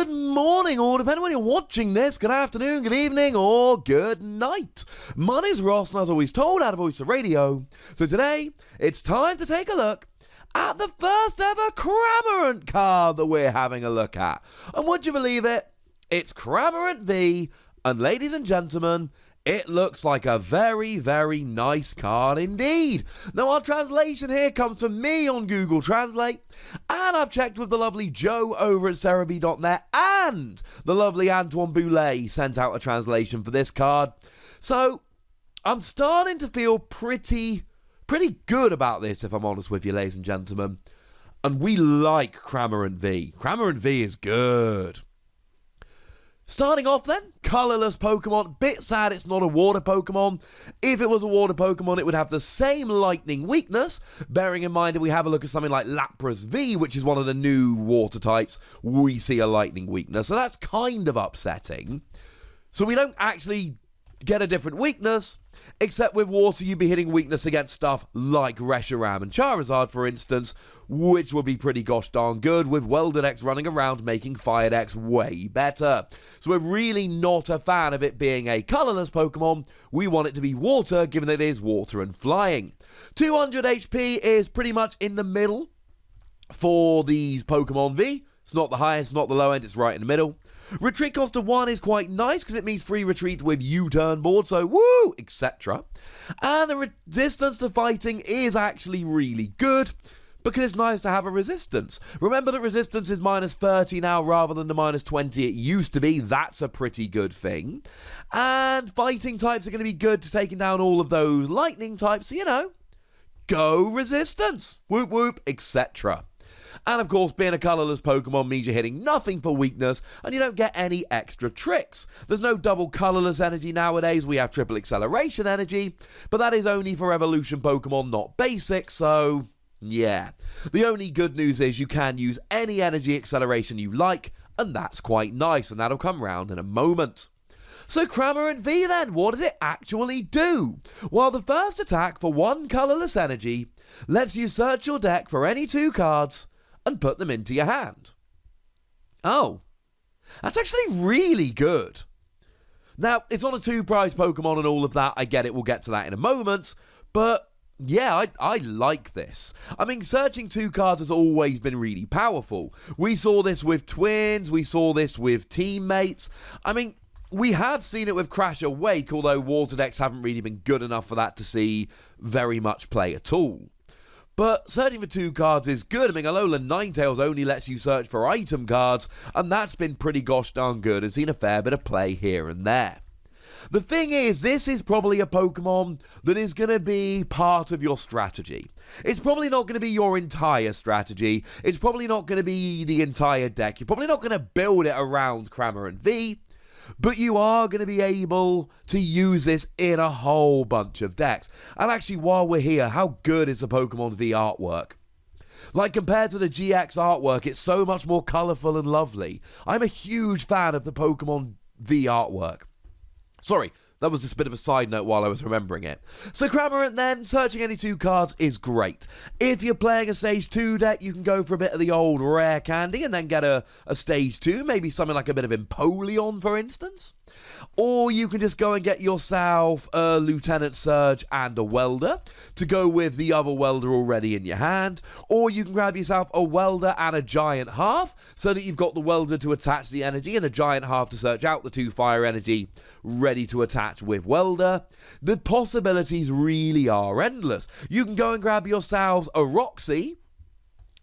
good morning, or depending when you're watching this, good afternoon, good evening, or good night. My name's Ross, and as always told, out of Voice of Radio. So today, it's time to take a look at the first ever Cramorant card that we're having a look at. And would you believe it? It's Cramorant V, and ladies and gentlemen, it looks like a very, very nice card indeed. Now, our translation here comes from me on Google Translate, and I've checked with the lovely Joe over at Cerebi.net, and the lovely Antoine Boulet sent out a translation for this card. So, I'm starting to feel pretty good about this, if I'm honest with you, ladies and gentlemen. And we like Cramorant V. Cramorant V is good. Starting off then, colourless Pokemon. Bit sad it's not a water Pokemon. If it was a water Pokemon, it would have the same lightning weakness. Bearing in mind, if we have a look at something like Lapras V, which is one of the new water types, we see a lightning weakness. So that's kind of upsetting. So we don't actually get a different weakness, except with water you'd be hitting weakness against stuff like Reshiram and Charizard, for instance, which would be pretty gosh darn good, with Welded X running around making Fired X way better. So we're really not a fan of it being a colourless Pokemon. We want it to be water, given that it is water and flying. 200 HP is pretty much in the middle for these Pokemon V. It's not the highest, not the low end, it's right in the middle. Retreat cost of 1 is quite nice because it means free retreat with U-turn board, so woo, etc. And the resistance to fighting is actually really good because it's nice to have a resistance. Remember that resistance is minus 30 now rather than the minus 20 it used to be. That's a pretty good thing. And fighting types are going to be good to taking down all of those lightning types, so, you know, go resistance, whoop whoop, etc. And of course, being a colourless Pokemon means you're hitting nothing for weakness, and you don't get any extra tricks. There's no double colourless energy nowadays, we have triple acceleration energy, but that is only for evolution Pokemon, not basic, so yeah. The only good news is you can use any energy acceleration you like, and that's quite nice, and that'll come round in a moment. So Cramorant V then, what does it actually do? Well, the first attack for 1 colourless energy lets you search your deck for any 2 cards and put them into your hand. Oh, that's actually really good. Now, it's on a 2-prize Pokemon and all of that. I get it, we'll get to that in a moment. But yeah, I like this. I mean, searching 2 cards has always been really powerful. We saw this with twins, we saw this with teammates. I mean, we have seen it with Crash Awake, although water decks haven't really been good enough for that to see very much play at all. But searching for 2 cards is good. I mean, Alolan Ninetales only lets you search for item cards, and that's been pretty gosh darn good and seen a fair bit of play here and there. The thing is, this is probably a Pokemon that is going to be part of your strategy. It's probably not going to be your entire strategy. It's probably not going to be the entire deck. You're probably not going to build it around Cramorant V. But you are going to be able to use this in a whole bunch of decks. And actually, while we're here, how good is the Pokemon V artwork? Like, compared to the GX artwork, it's so much more colourful and lovely. I'm a huge fan of the Pokemon V artwork. Sorry, that was just a bit of a side note while I was remembering it. So Cramorant then, searching any 2 cards is great. If you're playing a Stage 2 deck, you can go for a bit of the old rare candy and then get a Stage 2, maybe something like a bit of Empoleon, for instance. Or you can just go and get yourself a Lieutenant Surge and a Welder to go with the other Welder already in your hand. Or you can grab yourself a Welder and a Giant Half so that you've got the Welder to attach the energy and the Giant Half to search out the 2 fire energy ready to attach with Welder. The possibilities really are endless. You can go and grab yourselves a Roxy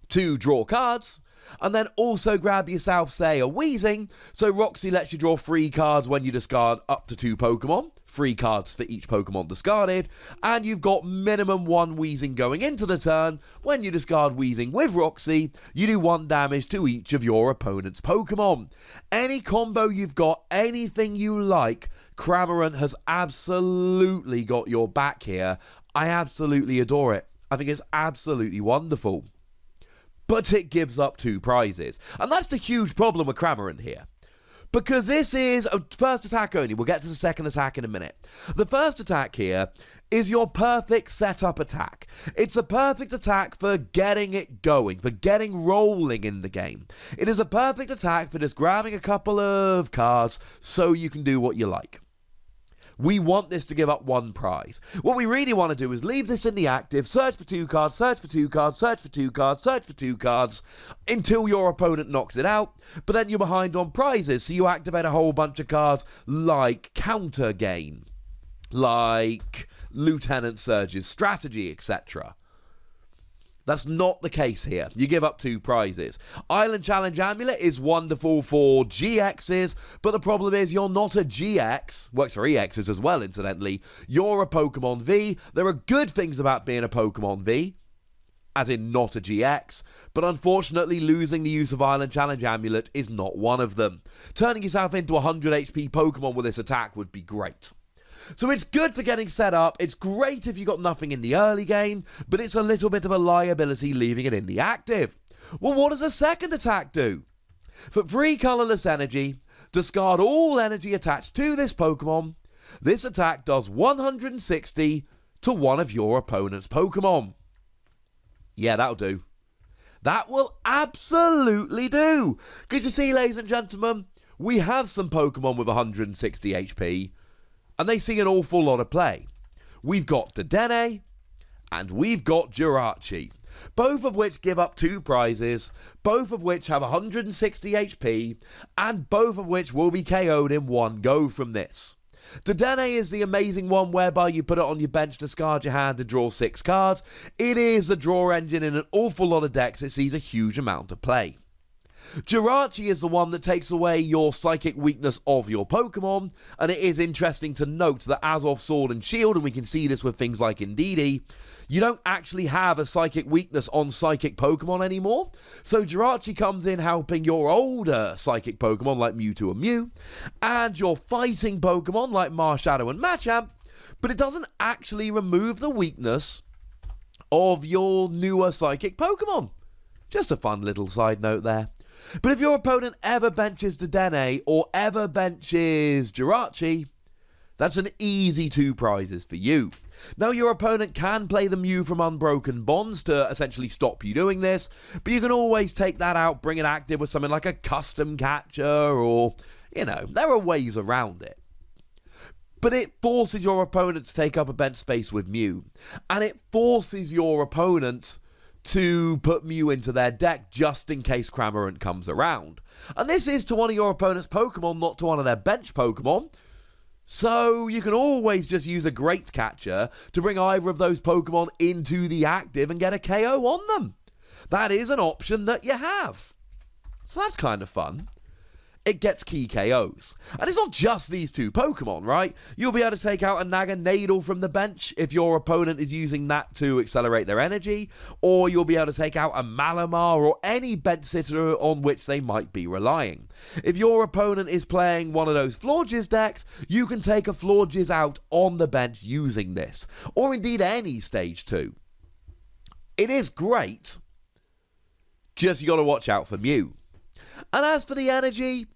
to draw cards, and then also grab yourself, say, a Weezing. So Roxy lets you draw 3 cards when you discard up to 2 Pokemon. 3 cards for each Pokemon discarded. And you've got minimum 1 Weezing going into the turn. When you discard Weezing with Roxy, you do 1 damage to each of your opponent's Pokemon. Any combo you've got, anything you like, Cramorant has absolutely got your back here. I absolutely adore it. I think it's absolutely wonderful. But it gives up 2 prizes. And that's the huge problem with Cramorant here. Because this is a first attack only. We'll get to the second attack in a minute. The first attack here is your perfect setup attack. It's a perfect attack for getting it going, for getting rolling in the game. It is a perfect attack for just grabbing a couple of cards so you can do what you like. We want this to give up one prize. What we really want to do is leave this in the active, search for 2 cards, search for 2 cards, search for 2 cards, search for 2 cards, until your opponent knocks it out, but then you're behind on prizes, so you activate a whole bunch of cards like Counter Gain, like Lieutenant Surge's Strategy, etc. That's not the case here. You give up 2 prizes. Island Challenge Amulet is wonderful for GXs, but the problem is you're not a GX. Works for EXs as well, incidentally. You're a Pokemon V. There are good things about being a Pokemon V, as in not a GX, but unfortunately losing the use of Island Challenge Amulet is not one of them. Turning yourself into a 100 HP Pokemon with this attack would be great. So it's good for getting set up, it's great if you got nothing in the early game, but it's a little bit of a liability leaving it in the active. Well, what does a second attack do? For 3 colourless energy, discard all energy attached to this Pokemon. This attack does 160 to one of your opponent's Pokemon. Yeah, that'll do. That will absolutely do. Because you see, ladies and gentlemen, we have some Pokemon with 160 HP, and they see an awful lot of play. We've got Dedenne, and we've got Jirachi, both of which give up 2 prizes, both of which have 160 HP, and both of which will be KO'd in one go from this. Dedenne is the amazing one whereby you put it on your bench, discard your hand, and draw 6 cards. It is a draw engine in an awful lot of decks. It sees a huge amount of play. Jirachi is the one that takes away your psychic weakness of your Pokemon, and it is interesting to note that as of Sword and Shield, and we can see this with things like Indeedee, you don't actually have a psychic weakness on psychic Pokemon anymore, so Jirachi comes in helping your older psychic Pokemon like Mewtwo and Mew, and your fighting Pokemon like Marshadow and Machamp, but it doesn't actually remove the weakness of your newer psychic Pokemon. Just a fun little side note there. But if your opponent ever benches Dedenne or ever benches Jirachi, that's an easy 2 prizes for you. Now, your opponent can play the Mew from Unbroken Bonds to essentially stop you doing this, but you can always take that out, bring it active with something like a custom catcher, or, there are ways around it. But it forces your opponent to take up a bench space with Mew, and it forces your opponent to put Mew into their deck just in case Cramorant comes around. And this is to one of your opponent's Pokemon, not to one of their bench Pokemon. So you can always just use a Great Catcher to bring either of those Pokemon into the active and get a KO on them. That is an option that you have. So that's kind of fun. It gets key KOs. And it's not just these 2 Pokemon, right? You'll be able to take out a Naganadel from the bench if your opponent is using that to accelerate their energy, or you'll be able to take out a Malamar or any bench sitter on which they might be relying. If your opponent is playing one of those Florges decks, you can take a Florges out on the bench using this, or indeed any stage 2. It is great, just you got to watch out for Mew. And as for the energy,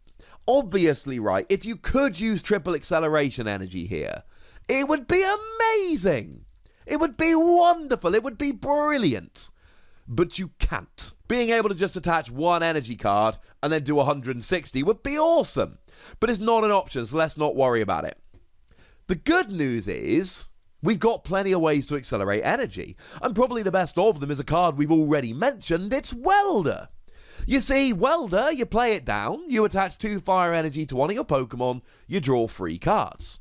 obviously, right, if you could use triple acceleration energy here, it would be amazing. It would be wonderful. It would be brilliant. But you can't. Being able to just attach 1 energy card and then do 160 would be awesome. But it's not an option, so let's not worry about it. The good news is we've got plenty of ways to accelerate energy. And probably the best of them is a card we've already mentioned. It's Welder. You see, Welder, you play it down, you attach 2 fire energy to one of your Pokemon, you draw 3 cards.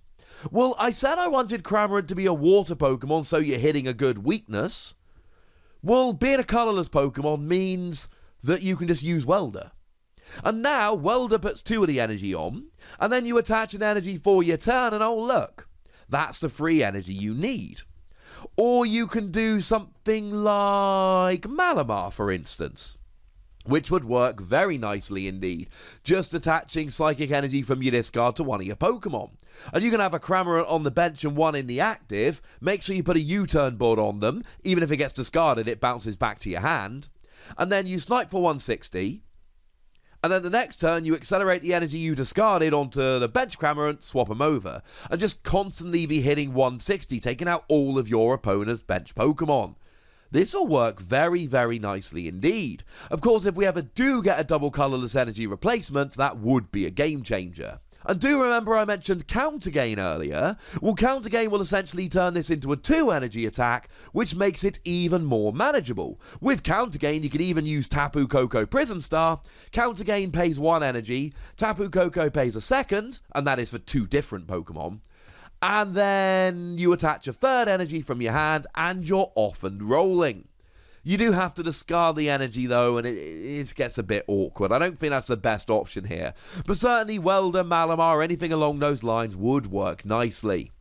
Well, I said I wanted Cramorant to be a water Pokemon, so you're hitting a good weakness. Well, being a colourless Pokemon means that you can just use Welder. And now, Welder puts 2 of the energy on, and then you attach an energy for your turn, and oh look, that's the free energy you need. Or you can do something like Malamar, for instance, which would work very nicely indeed, just attaching psychic energy from your discard to one of your Pokemon. And you can have a Cramorant on the bench and 1 in the active. Make sure you put a U-turn board on them. Even if it gets discarded, it bounces back to your hand. And then you snipe for 160. And then the next turn, you accelerate the energy you discarded onto the bench Cramorant, swap them over, and just constantly be hitting 160, taking out all of your opponent's bench Pokemon. This will work very, very nicely indeed. Of course, if we ever do get a double colourless energy replacement, that would be a game changer. And do remember I mentioned Counter Gain earlier? Well, Counter Gain will essentially turn this into a 2 energy attack, which makes it even more manageable. With Counter Gain, you can even use Tapu Koko Prism Star. Counter Gain pays 1 energy, Tapu Koko pays a second, and that is for 2 different Pokemon. And then you attach a 3rd energy from your hand, and you're off and rolling. You do have to discard the energy though, and it gets a bit awkward. I don't think that's the best option here. But certainly Welder, Malamar, anything along those lines would work nicely.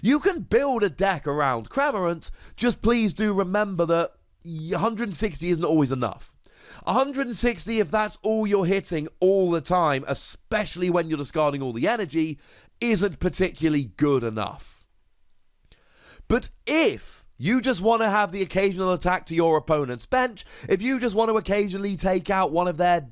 You can build a deck around Cramorant, just please do remember that 160 isn't always enough. 160, if that's all you're hitting all the time, especially when you're discarding all the energy, isn't particularly good enough. But if you just want to have the occasional attack to your opponent's bench, if you just want to occasionally take out one of their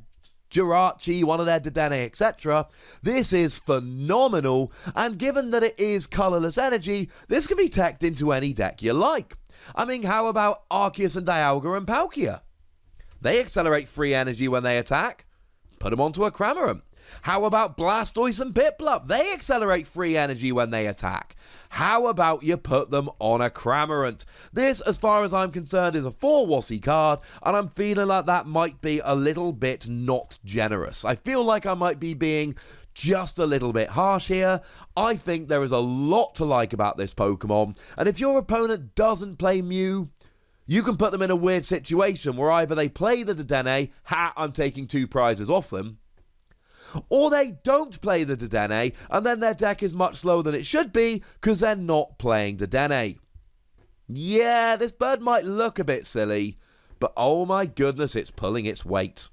Jirachi, one of their Dedenne, etc., this is phenomenal, and given that it is colourless energy, this can be teched into any deck you like. I mean, how about Arceus and Dialga and Palkia? They accelerate free energy when they attack. Put them onto a Cramorant. How about Blastoise and Piplup? They accelerate free energy when they attack. How about you put them on a Cramorant? This, as far as I'm concerned, is a 4 Wossie card, and I'm feeling like that might be a little bit not generous. I feel like I might be being just a little bit harsh here. I think there is a lot to like about this Pokemon, and if your opponent doesn't play Mew, you can put them in a weird situation where either they play the Dedenne, I'm taking 2 prizes off them, or they don't play the Dedenne, and then their deck is much slower than it should be because they're not playing Dedenne. Yeah, this bird might look a bit silly, but oh my goodness, it's pulling its weight.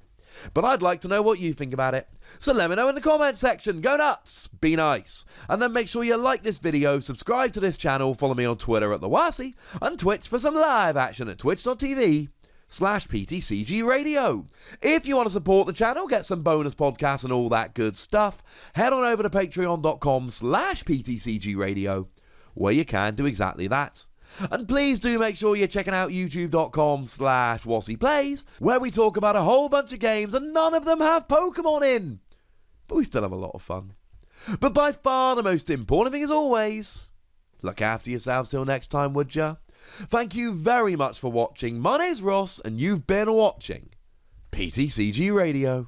But I'd like to know what you think about it. So let me know in the comment section. Go nuts, be nice. And then make sure you like this video, subscribe to this channel, follow me on Twitter at TheWassie, and Twitch for some live action at twitch.tv/PTCGRadio. If you want to support the channel, get some bonus podcasts and all that good stuff, head on over to patreon.com/PTCGRadio, where you can do exactly that. And please do make sure you're checking out youtube.com/WassiePlays, where we talk about a whole bunch of games and none of them have Pokemon in. But we still have a lot of fun. But by far the most important thing is always, look after yourselves till next time, would ya? Thank you very much for watching. My name's Ross, and you've been watching PTCG Radio.